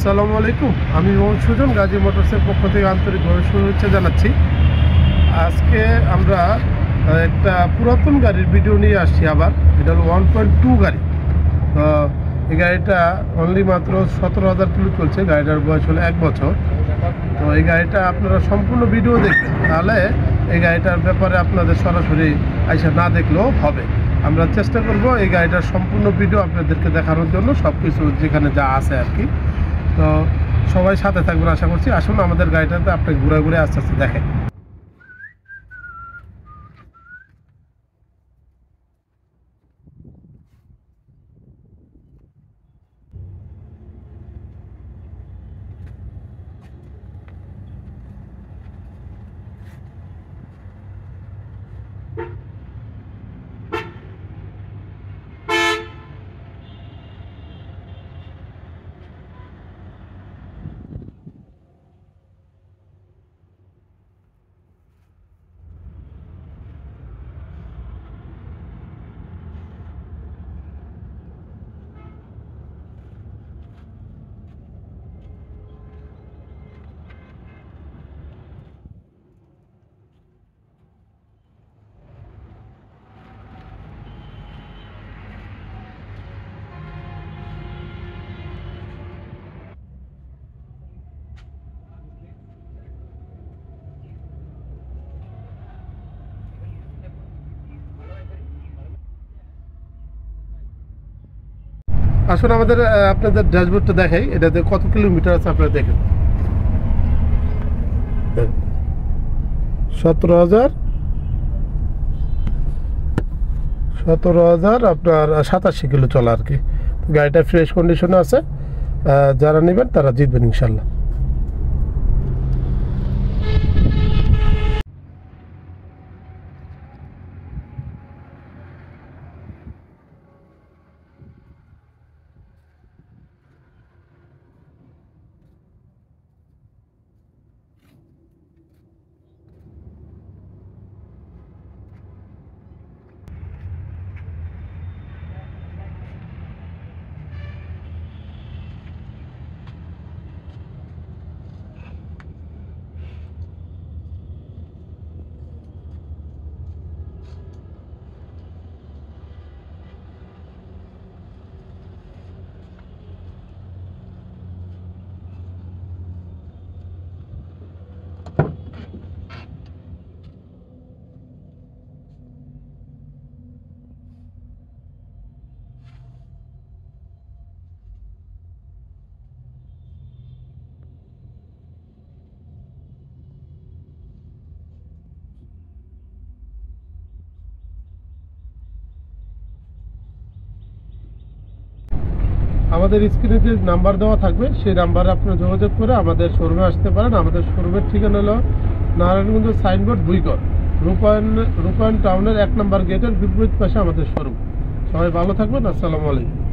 আসসালামু আলাইকুম। আমি মোহাম্মদ সুজন, গাজী মোটরসের পক্ষ থেকে আন্তরিকভাবে শুভেচ্ছা জানাচ্ছি। আজকে আমরা একটা পুরাতন গাড়ির ভিডিও নিয়ে আসছি। আবার এটা হলো 1.2 গাড়ি। তো এই গাড়িটা অনলি মাত্র 17,000 কিলো চলছে। গাড়িটার বয়স হলো 1 বছর। তো এই গাড়িটা আপনারা সম্পূর্ণ ভিডিও দেখবেন, তাহলে এই গাড়িটার ব্যাপারে আপনাদের সরাসরি আইসা না দেখলেও হবে। আমরা চেষ্টা করব এই গাড়িটার সম্পূর্ণ ভিডিও আপনাদেরকে দেখানোর জন্য, সব কিছু যেখানে যা আছে আর কি। তো সবাই সাথে থাকবেন আশা করছি। আসুন আমাদের গাড়িটাতে আপনি ঘুরে ঘুরে আস্তে আস্তে দেখেন। আসুন আমাদের আপনাদের ড্যাশবোর্ডটা দেখাই, এটাতে কত কিলোমিটার আছে আপনারা দেখেন। 17,000 আপনার 87 কিলো চলা আর কি। গাড়িটা ফ্রেশ কন্ডিশনে আছে। যারা নেবেন তারা জিতবেন ইনশাল্লাহ। আমাদের স্ক্রিনে যে নাম্বার দেওয়া থাকবে সেই নাম্বারে আপনারা যোগাযোগ করে আমাদের শোরুমে আসতে পারেন। আমাদের শোরুমের ঠিকানা হলো নারায়ণগঞ্জ সাইনবোর্ড ভুইগড়, রূপায়ণ টাউনের 1 নম্বর গেটের বিপরীত পাশে আমাদের শোরুম। সবাই ভালো থাকবেন। আসসালামু আলাইকুম।